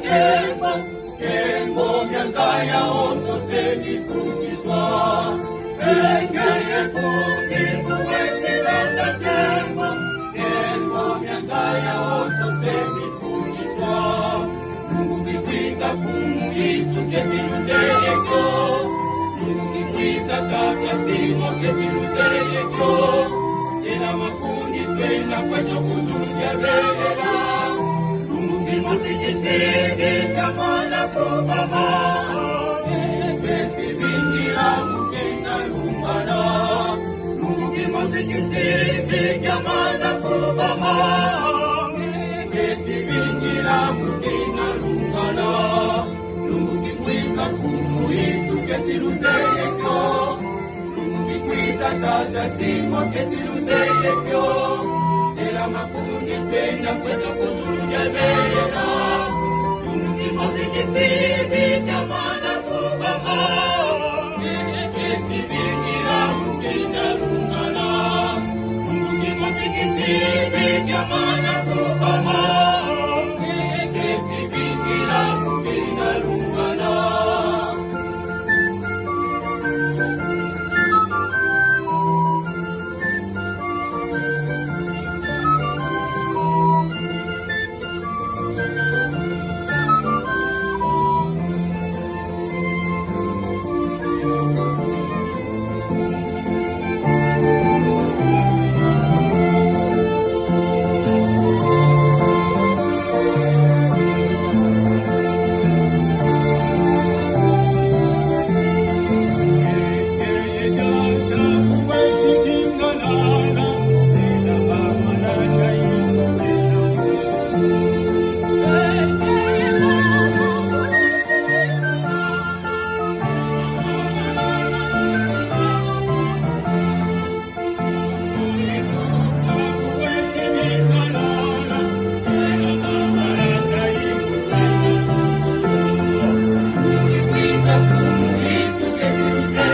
kembo, kembo myanzaya onzose mifundiswa. Engeye kundimu wezilanda kembo, kembo myanzaya onzose mifundiswa. Mungu kikwiza fumu Yesu ketiluzeyeko, Mungu kikwiza kaka simo ketiluzeyeko. Ela makundi twenda kwenye kuzuja bela, Musikisiki kamana kubama, Keti vingira mukenda lungana. Lungi musikisiki kamana kubama, Keti vingira mukenda lungana. Lungi kwiza kumu Yesu keti luzeyeko, Lungi kwiza tata simo keti luzeyeko. Ela makundi twenda kwenda kuzuja bela, Lungi musikisiki kamana kubama, Keti vingira mukenda lungana. Lungi musikisiki kamana kubama, Keti vingira mukenda lungana. Yesu